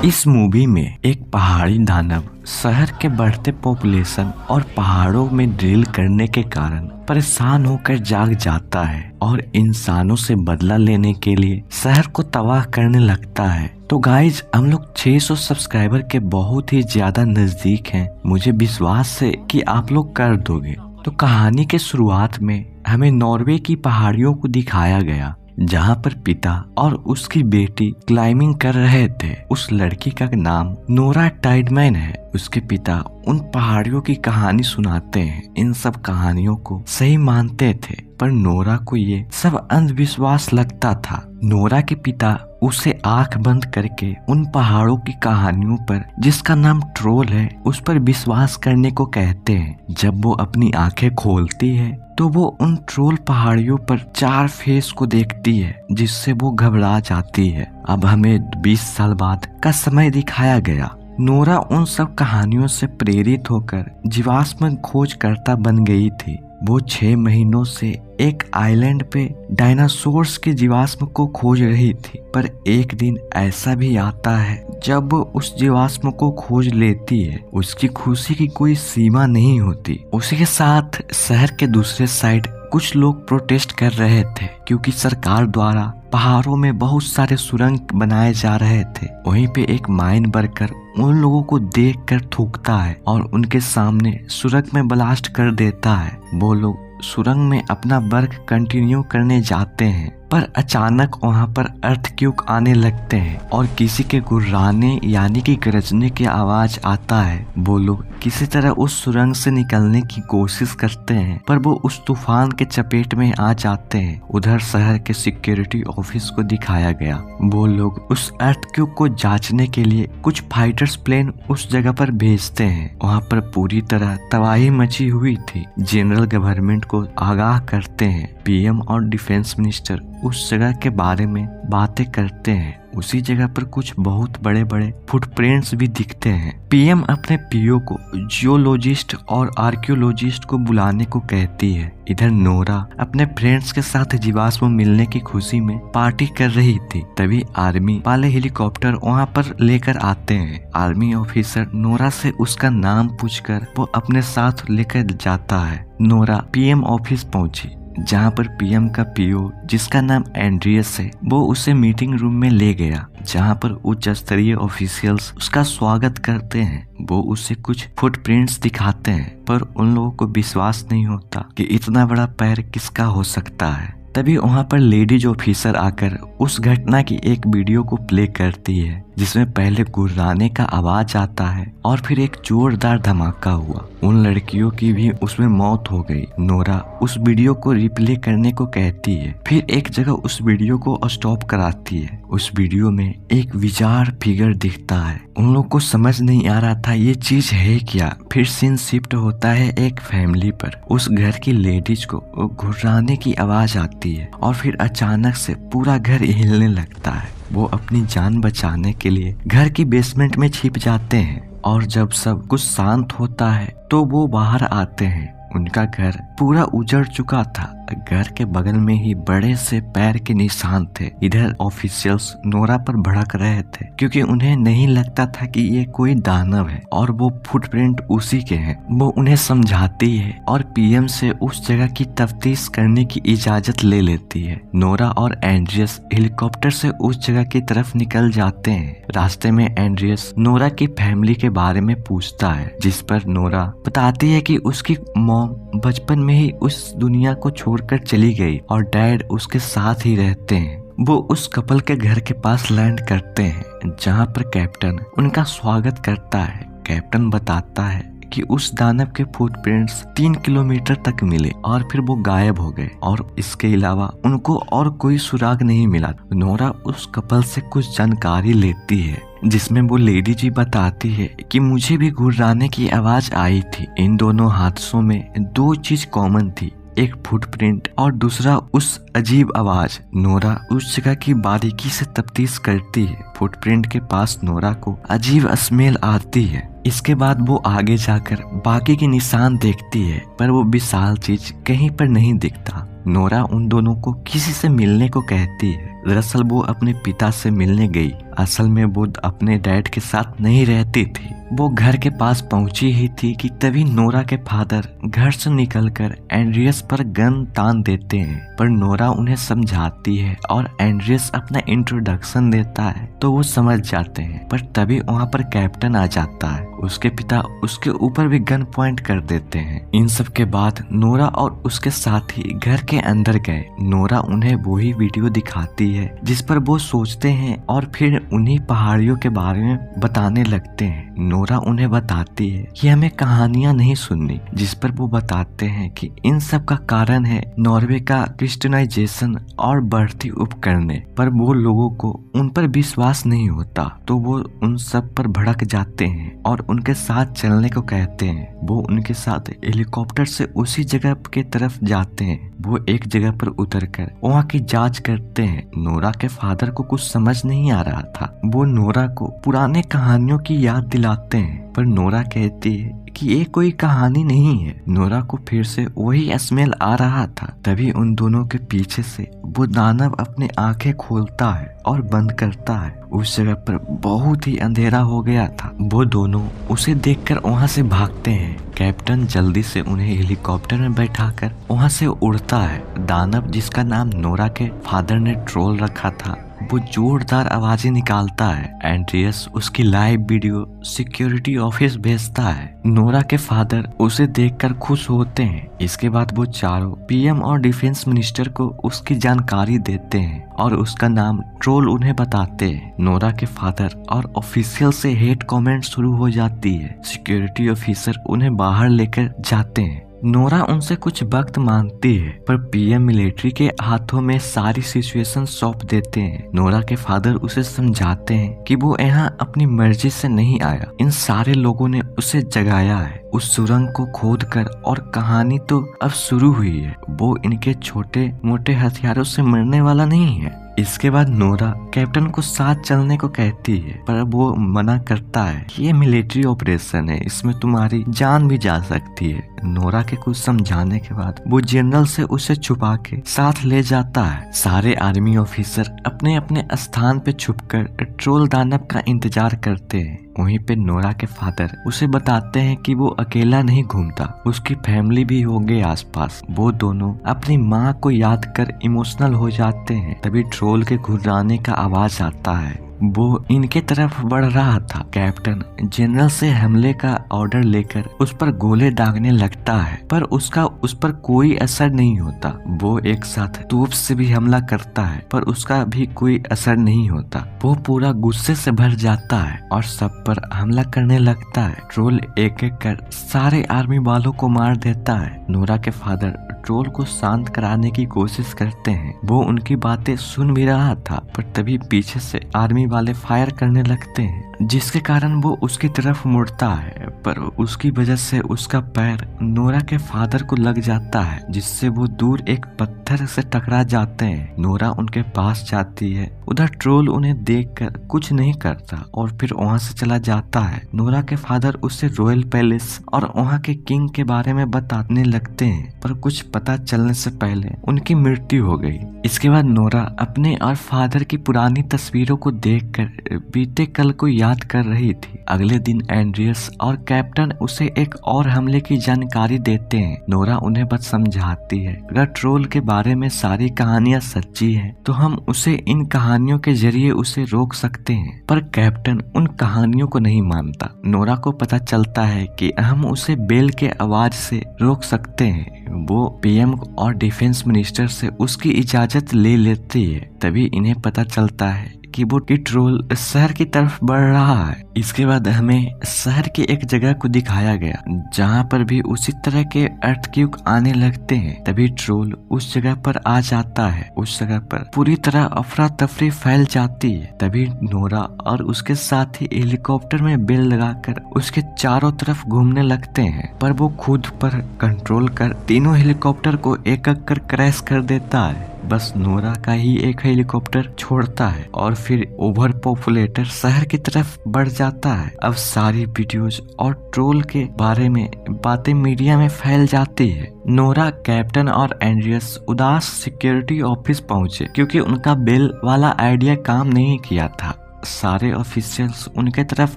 इस मूवी में एक पहाड़ी दानव शहर के बढ़ते पॉपुलेशन और पहाड़ों में ड्रिल करने के कारण परेशान होकर जाग जाता है और इंसानों से बदला लेने के लिए शहर को तबाह करने लगता है। तो गाइज, हम लोग 600 सब्सक्राइबर के बहुत ही ज्यादा नजदीक हैं। मुझे विश्वास है कि आप लोग कर दोगे। तो कहानी के शुरुआत में हमें नॉर्वे की पहाड़ियों को दिखाया गया, जहाँ पर पिता और उसकी बेटी क्लाइंबिंग कर रहे थे। उस लड़की का नाम नोरा टाइडमैन है। उसके पिता उन पहाड़ियों की कहानी सुनाते हैं। इन सब कहानियों को सही मानते थे, पर नोरा को ये सब अंधविश्वास लगता था। नोरा के पिता उसे आंख बंद करके उन पहाड़ों की कहानियों पर, जिसका नाम ट्रोल है, उस पर विश्वास करने को कहते हैं। जब वो अपनी आंखें खोलती है तो वो उन ट्रोल पहाड़ियों पर 4 फेस को देखती है, जिससे वो घबरा जाती है। अब हमें 20 साल बाद का समय दिखाया गया। नोरा उन सब कहानियों से प्रेरित होकर जीवाश्म खोजकर्ता बन गई थी। वो 6 महीनों से एक आइलैंड पे डायनासोर्स के जीवाश्म को खोज रही थी, पर एक दिन ऐसा भी आता है जब वो उस जीवाश्म को खोज लेती है। उसकी खुशी की कोई सीमा नहीं होती। उसी के साथ शहर के दूसरे साइड कुछ लोग प्रोटेस्ट कर रहे थे, क्योंकि सरकार द्वारा पहाड़ों में बहुत सारे सुरंग बनाए जा रहे थे। वहीं पे एक माइन वर्कर उन लोगों को देखकर थूकता है और उनके सामने सुरंग में ब्लास्ट कर देता है। वो लोग सुरंग में अपना वर्क कंटिन्यू करने जाते हैं, पर अचानक वहां पर अर्थक्वेक आने लगते हैं और किसी के गुर्राने यानी कि गरजने की आवाज आता है। वो लोग किसी तरह उस सुरंग से निकलने की कोशिश करते हैं, पर वो उस तूफान के चपेट में आ जाते हैं। उधर शहर के सिक्योरिटी ऑफिस को दिखाया गया। वो लोग उस अर्थक्वेक को जांचने के लिए कुछ फाइटर्स प्लेन उस जगह पर भेजते हैं। वहाँ पर पूरी तरह तबाही मची हुई थी। जनरल गवर्नमेंट को आगाह करते हैं। पीएम और डिफेंस मिनिस्टर उस जगह के बारे में बातें करते हैं। उसी जगह पर कुछ बहुत बड़े बड़े फुटप्रिंट्स भी दिखते हैं। पीएम अपने पीओ को जियोलॉजिस्ट और आर्कियोलॉजिस्ट को बुलाने को कहती है। इधर नोरा अपने फ्रेंड्स के साथ जीवाश्म मिलने की खुशी में पार्टी कर रही थी। तभी आर्मी वाले हेलीकॉप्टर वहां पर लेकर आते हैं। आर्मी ऑफिसर नोरा से उसका नाम पूछकर वो अपने साथ लेकर जाता है। नोरा पीएम ऑफिस पहुंची, जहाँ पर पीएम का पीओ, जिसका नाम एंड्रियस है, वो उसे मीटिंग रूम में ले गया, जहाँ पर उच्च स्तरीय ऑफिशियल्स उसका स्वागत करते हैं। वो उसे कुछ फुटप्रिंट्स दिखाते हैं, पर उन लोगों को विश्वास नहीं होता कि इतना बड़ा पैर किसका हो सकता है। तभी वहाँ पर लेडीज ऑफिसर आकर उस घटना की एक वीडियो को प्ले करती है, जिसमें पहले गुर्राने का आवाज आता है और फिर एक जोरदार धमाका हुआ। उन लड़कियों की भी उसमें मौत हो गई। नोरा उस वीडियो को रिप्ले करने को कहती है, फिर एक जगह उस वीडियो को स्टॉप कराती है। उस वीडियो में एक विजार फिगर दिखता है। उन लोग को समझ नहीं आ रहा था ये चीज है क्या। फिर सीन शिफ्ट होता है एक फैमिली पर। उस घर की लेडीज को घुर्राने की आवाज आती है और फिर अचानक से पूरा घर हिलने लगता है। वो अपनी जान बचाने के लिए घर की बेसमेंट में छिप जाते हैं और जब सब कुछ शांत होता है तो वो बाहर आते हैं। उनका घर पूरा उजड़ चुका था। घर के बगल में ही बड़े से पैर के निशान थे। इधर ऑफिशियल्स नोरा पर भड़क रहे थे, क्योंकि उन्हें नहीं लगता था कि ये कोई दानव है और वो फुटप्रिंट उसी के हैं। वो उन्हें समझाती है और पीएम से उस जगह की तफ्तीश करने की इजाजत ले लेती है। नोरा और एंड्रियस हेलीकॉप्टर से उस जगह की तरफ निकल जाते हैं। रास्ते में एंड्रियस नोरा की फैमिली के बारे में पूछता है, जिस पर नोरा बताती है कि उसकी मॉम बचपन में ही उस दुनिया को छोड़कर चली गई और डैड उसके साथ ही रहते हैं। वो उस कपल के घर के पास लैंड करते हैं, जहाँ पर कैप्टन उनका स्वागत करता है। कैप्टन बताता है कि उस दानव के फुटप्रिंट्स 3 किलोमीटर तक मिले और फिर वो गायब हो गए और इसके अलावा उनको और कोई सुराग नहीं मिला। नोरा उस कपल से कुछ जानकारी लेती है, जिसमें वो लेडी जी बताती है कि मुझे भी घुर्राने की आवाज आई थी। इन दोनों हादसों में 2 चीज कॉमन थी, एक फुटप्रिंट और दूसरा उस अजीब आवाज। नोरा उस जगह की बारीकी से तफ्तीश करती है। फुटप्रिंट के पास नोरा को अजीब स्मेल आती है। इसके बाद वो आगे जाकर बाकी के निशान देखती है, पर वो विशाल चीज कहीं पर नहीं दिखता। नोरा उन दोनों को किसी से मिलने को कहती है। दरअसल वो अपने पिता से मिलने गई असल में वो अपने डैड के साथ नहीं रहती थी। वो घर के पास पहुंची ही थी कि तभी नोरा के फादर घर से निकलकर एंड्रियस पर गन तान देते हैं, पर नोरा उन्हें समझाती है और एंड्रियस अपना इंट्रोडक्शन देता है तो वो समझ जाते हैं। पर तभी वहाँ पर कैप्टन आ जाता है। उसके पिता उसके ऊपर भी गन पॉइंट कर देते हैं। इन सब के बाद नोरा और उसके साथी घर के अंदर गए। नोरा उन्हें वही वीडियो दिखाती है जिस पर वो सोचते हैं और फिर उन्हीं पहाड़ियों के बारे में बताने लगते हैं। नोरा उन्हें बताती है कि हमें कहानियां नहीं सुननी, जिस पर वो बताते हैं कि इन सब का कारण है नॉर्वे का क्रिश्चियनाइजेशन और बढ़ती उपकरणें। पर वो लोगों को उन पर विश्वास नहीं होता तो वो उन सब पर भड़क जाते हैं और उनके साथ चलने को कहते हैं। वो उनके साथ हेलीकॉप्टर से उसी जगह के तरफ जाते हैं। वो एक जगह पर उतरकर वहाँ की जांच करते हैं। नोरा के फादर को कुछ समझ नहीं आ रहा था। वो नोरा को पुराने कहानियों की याद दिलाते हैं, पर नोरा कहती है कि ये कोई कहानी नहीं है। नोरा को फिर से वही स्मेल आ रहा था। तभी उन दोनों के पीछे से वो दानव अपनी आंखें खोलता है और बंद करता है। उस जगह पर बहुत ही अंधेरा हो गया था। वो दोनों उसे देखकर वहाँ से भागते हैं। कैप्टन जल्दी से उन्हें हेलीकॉप्टर में बैठाकर वहाँ से उड़ता है। दानव, जिसका नाम नोरा के फादर ने ट्रोल रखा था, वो जोरदार आवाजें निकालता है। एंड्रियस उसकी लाइव वीडियो सिक्योरिटी ऑफिस भेजता है। नोरा के फादर उसे देखकर खुश होते हैं। इसके बाद वो चारों पीएम और डिफेंस मिनिस्टर को उसकी जानकारी देते हैं और उसका नाम ट्रोल उन्हें बताते हैं। नोरा के फादर और ऑफिशियल से हेट कमेंट शुरू हो जाती है। सिक्योरिटी ऑफिसर उन्हें बाहर लेकर जाते हैं। नोरा उनसे कुछ वक्त मांगती है, पर पीएम मिलिट्री के हाथों में सारी सिचुएशन सौंप देते हैं। नोरा के फादर उसे समझाते हैं कि वो यहाँ अपनी मर्जी से नहीं आया, इन सारे लोगों ने उसे जगाया है उस सुरंग को खोदकर, और कहानी तो अब शुरू हुई है। वो इनके छोटे मोटे हथियारों से मरने वाला नहीं है। इसके बाद नोरा कैप्टन को साथ चलने को कहती है, पर वो मना करता है कि ये मिलिट्री ऑपरेशन है, इसमें तुम्हारी जान भी जा सकती है। नोरा के कुछ समझाने के बाद वो जनरल से उसे छुपा के साथ ले जाता है। सारे आर्मी ऑफिसर अपने अपने स्थान पे छुपकर ट्रोल दानव का इंतजार करते हैं। वहीं पे नोरा के फादर उसे बताते हैं कि वो अकेला नहीं घूमता, उसकी फैमिली भी होंगे आसपास। वो दोनों अपनी माँ को याद कर इमोशनल हो जाते हैं। तभी ट्रोल के घुर्राने का आवाज आता है। वो इनके तरफ बढ़ रहा था। कैप्टन जनरल से हमले का ऑर्डर लेकर उस पर गोले दागने लगता है, पर उसका उस पर कोई असर नहीं होता। वो एक साथ तोप से भी हमला करता है, पर उसका भी कोई असर नहीं होता। वो पूरा गुस्से से भर जाता है और सब पर हमला करने लगता है। ट्रोल एक एक कर सारे आर्मी वालों को मार देता है। नोरा के फादर ट्रोल को शांत कराने की कोशिश करते हैं। वो उनकी बातें सुन भी रहा था, पर तभी पीछे से आर्मी वाले फायर करने लगते हैं, जिसके कारण वो उसकी तरफ मुड़ता है, पर उसकी वजह से उसका पैर नोरा के फादर को लग जाता है, जिससे वो दूर एक पत्थर से टकरा जाते हैं। नोरा उनके पास जाती है। उधर ट्रोल उन्हें देखकर कुछ नहीं करता और फिर वहाँ से चला जाता है। नोरा के फादर उसे रॉयल पैलेस और वहाँ के किंग के बारे में बताने लगते हैं, पर कुछ पता चलने से पहले उनकी मृत्यु हो गई। इसके बाद नोरा अपने और फादर की पुरानी तस्वीरों को देखकर बीते कल को याद कर रही थी। अगले दिन एंड्रियस और कैप्टन उसे एक और हमले की जानकारी देते हैं। नोरा उन्हें बस समझाती है, अगर ट्रोल के बारे में सारी कहानियां सच्ची हैं, तो हम उसे इन कहानियों के जरिए उसे रोक सकते हैं। पर कैप्टन उन कहानियों को नहीं मानता। नोरा को पता चलता है कि हम उसे बेल के आवाज से रोक सकते हैं। वो पीएम और डिफेंस मिनिस्टर से उसकी इजाजत ले लेती है। तभी इन्हें पता चलता है कि वो ट्रोल शहर की तरफ बढ़ रहा है। इसके बाद हमें शहर की एक जगह को दिखाया गया जहाँ पर भी उसी तरह के अर्थक्वेक आने लगते हैं। तभी ट्रोल उस जगह पर आ जाता है। उस जगह पर पूरी तरह अफरा तफरी फैल जाती है। तभी नोरा और उसके साथी हेलीकॉप्टर में बेल लगाकर उसके चारों तरफ घूमने लगते हैं, पर वो खुद पर कंट्रोल कर तीनों हेलीकॉप्टर को एक एक कर क्रैश कर देता है। बस नोरा का ही एक हेलीकॉप्टर छोड़ता है और फिर ओवर पॉपुलेटेड शहर की तरफ बढ़ जाता है। अब सारी वीडियोज और ट्रोल के बारे में बातें मीडिया में फैल जाती है। नोरा, कैप्टन और एंड्रियस उदास सिक्योरिटी ऑफिस पहुंचे क्योंकि उनका बेल वाला आइडिया काम नहीं किया था। सारे ऑफिशियल्स उनके तरफ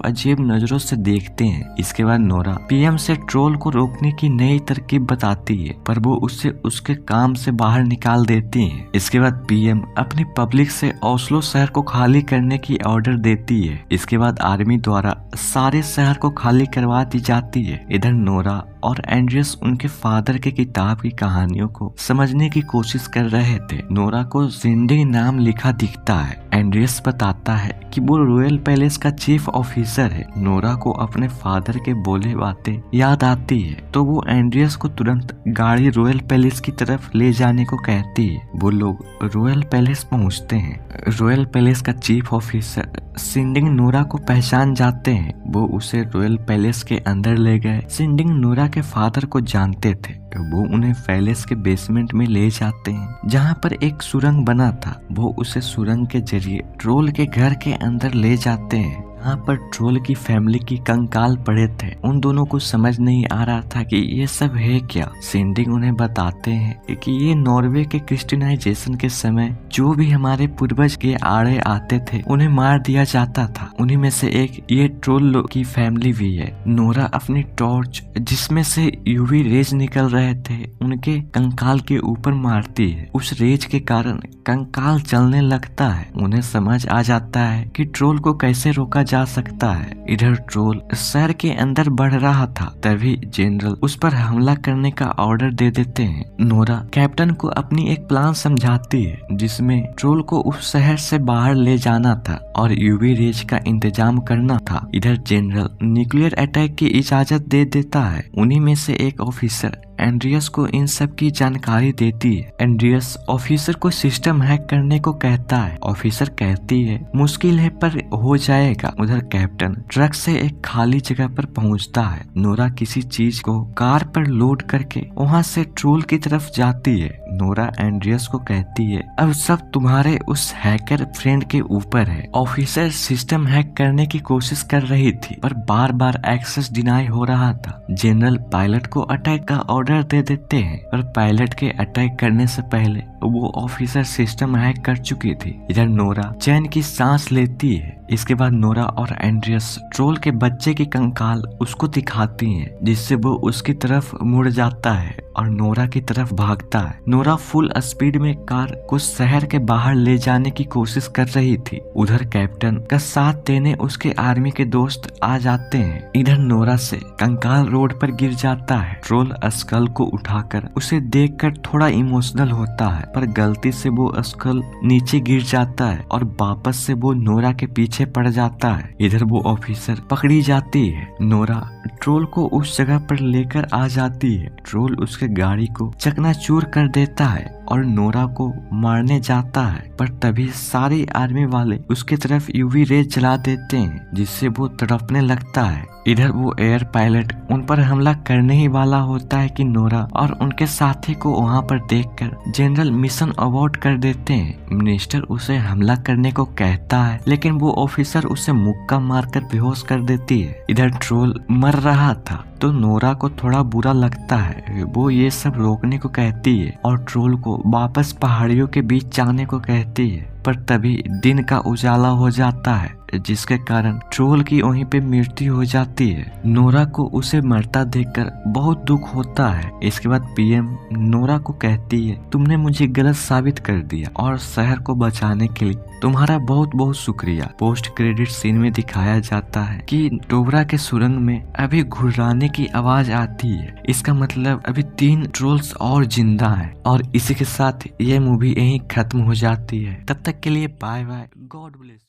अजीब नजरों से देखते हैं। इसके बाद नोरा पीएम से ट्रोल को रोकने की नई तरकीब बताती है, पर वो उसे उसके काम से बाहर निकाल देती है। इसके बाद पीएम अपनी पब्लिक से ओस्लो शहर को खाली करने की ऑर्डर देती है। इसके बाद आर्मी द्वारा सारे शहर को खाली करवा दी जाती है। इधर नोरा और एंड्रियस उनके फादर के किताब की कहानियों को समझने की कोशिश कर रहे थे। नोरा को जिंदगी नाम लिखा दिखता है। एंड्रियस बताता है कि वो रॉयल पैलेस का चीफ ऑफिसर है। नोरा को अपने फादर के बोले बातें याद आती है, तो वो एंड्रियस को तुरंत गाड़ी रॉयल पैलेस की तरफ ले जाने को कहती है। वो लोग रॉयल पैलेस पहुंचते हैं। रॉयल पैलेस का चीफ ऑफिसर सिंडिंग नोरा को पहचान जाते हैं। वो उसे रॉयल पैलेस के अंदर ले गए। सिंडिंग नोरा के फादर को जानते थे। वो उन्हें पैलेस के बेसमेंट में ले जाते हैं, जहाँ पर एक सुरंग बना था। वो उसे सुरंग के जरिए ट्रोल के घर के अंदर ले जाते हैं। यहाँ पर ट्रोल की फैमिली की कंकाल पड़े थे। उन दोनों को समझ नहीं आ रहा था कि ये सब है क्या। सिंडिंग उन्हें बताते हैं कि ये नॉर्वे के क्रिश्चियनाइजेशन के समय जो भी हमारे पूर्वज के आड़े आते थे उन्हें मार दिया जाता था। उन्हीं में से एक ये ट्रोल की फैमिली भी है। नोरा अपनी टॉर्च जिसमें से यूवी रेज निकल रहे थे उनके कंकाल के ऊपर मारती है। उस रेज के कारण कंकाल चलने लगता है। उन्हें समझ आ जाता है कि ट्रोल को कैसे रोका जा सकता है। इधर ट्रोल शहर के अंदर बढ़ रहा था, तभी जनरल उस पर हमला करने का ऑर्डर दे देते हैं। नोरा कैप्टन को अपनी एक प्लान समझाती है, जिसमें ट्रोल को उस शहर से बाहर ले जाना था और यूवी रेज का इंतजाम करना था। इधर जनरल न्यूक्लियर अटैक की इजाजत दे देता है। उन्हीं में से एक ऑफिसर एंड्रियस को इन सब की जानकारी देती है। एंड्रियस ऑफिसर को सिस्टम हैक करने को कहता है। ऑफिसर कहती है मुश्किल है पर हो जाएगा। उधर कैप्टन ट्रक से एक खाली जगह पर पहुंचता है। नोरा किसी चीज को कार पर लोड करके वहां से ट्रोल की तरफ जाती है। नोरा एंड्रियस को कहती है अब सब तुम्हारे उस हैकर फ्रेंड के ऊपर है। ऑफिसर सिस्टम हैक करने की कोशिश कर रही थी, पर बार बार एक्सेस डिनाई हो रहा था। जनरल पायलट को अटैक का ऑर्डर दे देते हैं, पर पायलट के अटैक करने से पहले वो ऑफिसर सिस्टम हैक कर चुकी थी। इधर नोरा चैन की सांस लेती है। इसके बाद नोरा और एंड्रियस ट्रोल के बच्चे की कंकाल उसको दिखाती हैं, जिससे वो उसकी तरफ मुड़ जाता है और नोरा की तरफ भागता है। नोरा फुल स्पीड में कार को शहर के बाहर ले जाने की कोशिश कर रही थी। उधर कैप्टन का साथ देने उसके आर्मी के दोस्त आ जाते हैं। इधर नोरा से कंकाल रोड पर गिर जाता है। ट्रोल स्कल को उठाकर उसे देखकर थोड़ा इमोशनल होता है, पर गलती से वो स्कल नीचे गिर जाता है और वापस से वो नोरा के पीछे पड़ जाता है। इधर वो ऑफिसर पकड़ी जाती है। नोरा ट्रोल को उस जगह पर लेकर आ जाती है। ट्रोल उसके गाड़ी को चकनाचूर कर देता है और नोरा को मारने जाता है, पर तभी सारी आर्मी वाले उसके तरफ यूवी रेज जला देते हैं, जिससे वो तड़पने लगता है। इधर वो एयर पायलट उन पर हमला करने ही वाला होता है कि नोरा और उनके साथी को वहां पर देखकर जनरल मिशन अबॉर्ट कर देते हैं। मिनिस्टर उसे हमला करने को कहता है, लेकिन वो ऑफिसर उसे मुक्का मारकर बेहोश कर देती है। इधर ट्रोल मर रहा था तो नोरा को थोड़ा बुरा लगता है। वो ये सब रोकने को कहती है और ट्रोल को वापस पहाड़ियों के बीच जाने को कहती है, पर तभी दिन का उजाला हो जाता है, जिसके कारण ट्रोल की वहीं पे मृत्यु हो जाती है। नोरा को उसे मरता देखकर बहुत दुख होता है। इसके बाद पीएम नोरा को कहती है तुमने मुझे गलत साबित कर दिया और शहर को बचाने के लिए तुम्हारा बहुत बहुत शुक्रिया। पोस्ट क्रेडिट सीन में दिखाया जाता है कि डोबरा के सुरंग में अभी घुर्राने की आवाज आती है। इसका मतलब अभी 3 ट्रोल्स और जिंदा हैं। और इसी के साथ ये मूवी यहीं खत्म हो जाती है। तब तक के लिए बाय बाय, गॉड ब्लेस।